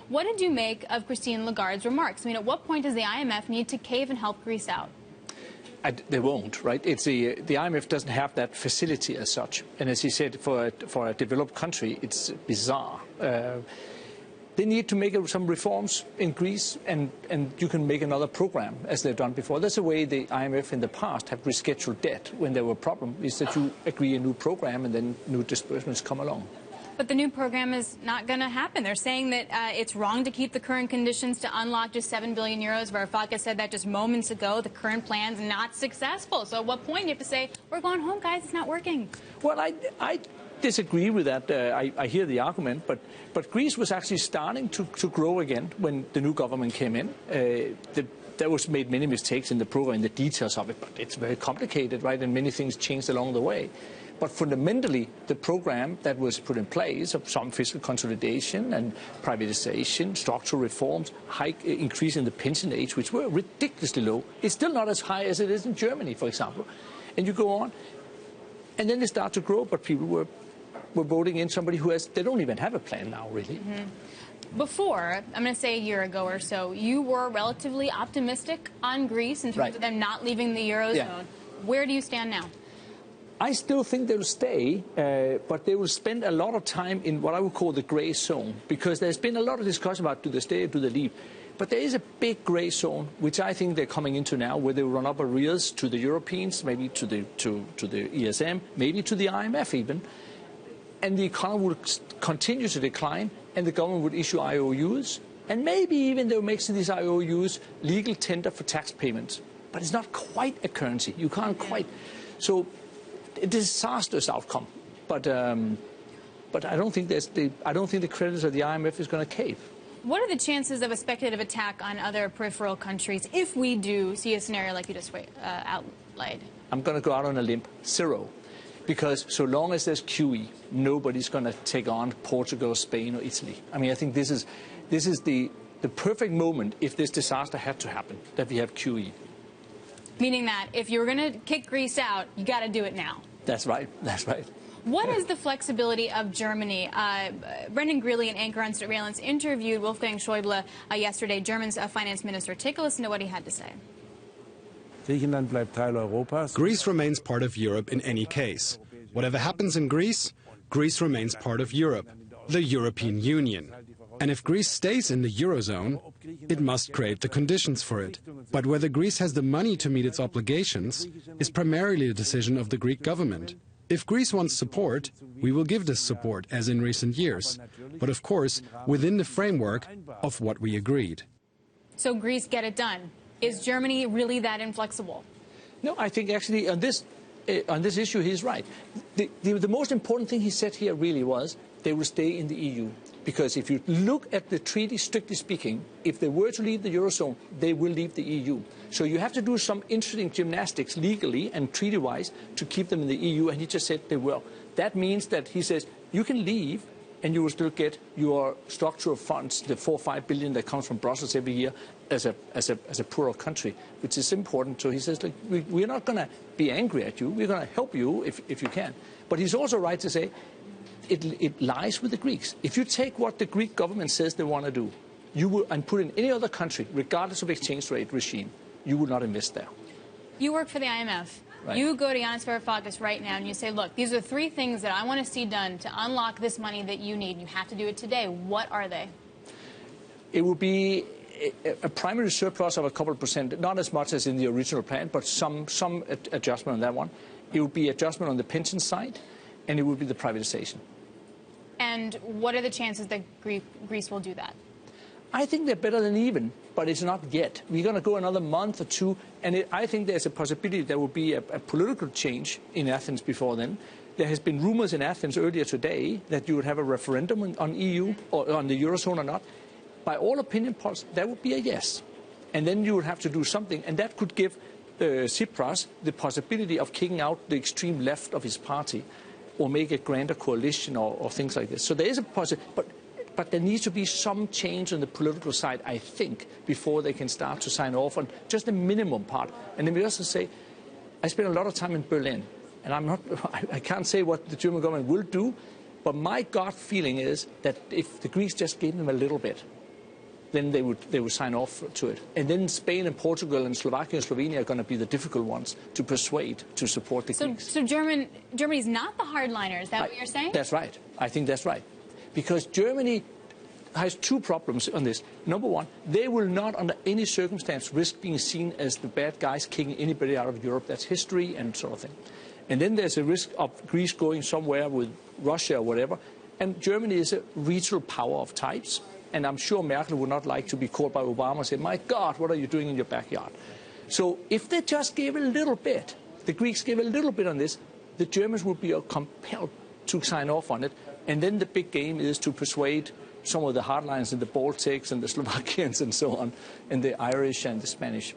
What did you make of Christine Lagarde's remarks? I mean, at what point does the IMF need to cave and help Greece out? They won't, right? It's the IMF doesn't have that facility as such. And as he said, for a developed country, it's bizarre. They need to make some reforms in Greece, and you can make another program, as they've done before. That's the way the IMF in the past have rescheduled debt when there were problems, is that you agree a new program and then new disbursements come along. But the new program is not going to happen. They're saying that it's wrong to keep the current conditions to unlock just 7 billion euros. Varoufakis said that just moments ago. The current plan's not successful. So at what point do you have to say, we're going home, guys, it's not working? Well, I disagree with that. I hear the argument, but Greece was actually starting to grow again when the new government came in. There was made many mistakes in the program, in the details of it, but it's very complicated, right? And many things changed along the way. But fundamentally, the program that was put in place of some fiscal consolidation and privatization, structural reforms, increase in the pension age, which were ridiculously low, is still not as high as it is in Germany, for example. And you go on, and then they start to grow, but people were voting in somebody who they don't even have a plan now, really. Mm-hmm. Before, I'm going to say a year ago or so, you were relatively optimistic on Greece in terms of them not leaving the Eurozone. Yeah. Where do you stand now? I still think they'll stay, but they will spend a lot of time in what I would call the grey zone, because there's been a lot of discussion about do they stay or do they leave. But there is a big grey zone, which I think they're coming into now, where they will run up arrears to the Europeans, maybe to the ESM, maybe to the IMF even. And the economy will continue to decline, and the government would issue IOUs, and maybe even they'll make these IOUs legal tender for tax payments. But it's not quite a currency. You can't quite. So a disastrous outcome. But I don't think the creditors of the IMF is going to cave. What are the chances of a speculative attack on other peripheral countries if we do see a scenario like you just outlined? I'm going to go out on a limb. 0. Because so long as there's QE, nobody's going to take on Portugal, Spain, or Italy. I mean, I think this is the perfect moment, if this disaster had to happen, that we have QE. Meaning that if you're going to kick Greece out, you got to do it now. That's right. That's right. What is the flexibility of Germany? Brendan Greeley, an anchor on surveillance, interviewed Wolfgang Schäuble yesterday, German's finance minister. Take a listen to what he had to say. Greece remains part of Europe in any case. Whatever happens in Greece, Greece remains part of Europe, the European Union. And if Greece stays in the Eurozone, it must create the conditions for it. But whether Greece has the money to meet its obligations is primarily a decision of the Greek government. If Greece wants support, we will give this support, as in recent years. But of course, within the framework of what we agreed. So Greece, get it done. Is Germany really that inflexible? No, I think actually on this issue he's right. The most important thing he said here really was they will stay in the EU. Because if you look at the treaty, strictly speaking, if they were to leave the Eurozone, they will leave the EU. So you have to do some interesting gymnastics legally and treaty-wise to keep them in the EU, and he just said they will. That means that he says you can leave and you will still get your structural funds, the 4 or 5 billion that comes from Brussels every year as a poorer country, which is important. So he says, like, we're not going to be angry at you. We're going to help you if you can. But he's also right to say, it lies with the Greeks. If you take what the Greek government says they want to do, you will, and put in any other country, regardless of exchange rate regime, you will not invest there. You work for the IMF. Right. You go to Yanis Varoufakis right now and you say, look, these are 3 things that I want to see done to unlock this money that you need. You have to do it today. What are they? It will be a primary surplus of a couple of percent, not as much as in the original plan, but some adjustment on that one. It will be adjustment on the pension side, and it will be the privatization. And what are the chances that Greece will do that? I think they're better than even, but it's not yet. We're going to go another month or 2, and I think there's a possibility there will be a political change in Athens before then. There has been rumors in Athens earlier today that you would have a referendum on EU or on the Eurozone or not. By all opinion polls, that would be a yes. And then you would have to do something, and that could give Tsipras the possibility of kicking out the extreme left of his party or make a grander coalition or things like this. So there is a possibility, but there needs to be some change on the political side, I think, before they can start to sign off on just the minimum part. And let me also say, I spent a lot of time in Berlin, and I can't say what the German government will do, but my gut feeling is that if the Greeks just gave them a little bit, then they would sign off to it. And then Spain and Portugal and Slovakia and Slovenia are going to be the difficult ones to persuade to support the Greeks. So Germany's not the hardliner, is that what you're saying? That's right. I think that's right. Because Germany has two problems on this. Number one, they will not under any circumstance risk being seen as the bad guys kicking anybody out of Europe. That's history and sort of thing. And then there's a risk of Greece going somewhere with Russia or whatever. And Germany is a regional power of types. And I'm sure Merkel would not like to be called by Obama and say, my God, what are you doing in your backyard? So if they just gave a little bit, the Greeks gave a little bit on this, the Germans would be compelled to sign off on it. And then the big game is to persuade some of the hardliners in the Baltics and the Slovakians and so on, and the Irish and the Spanish.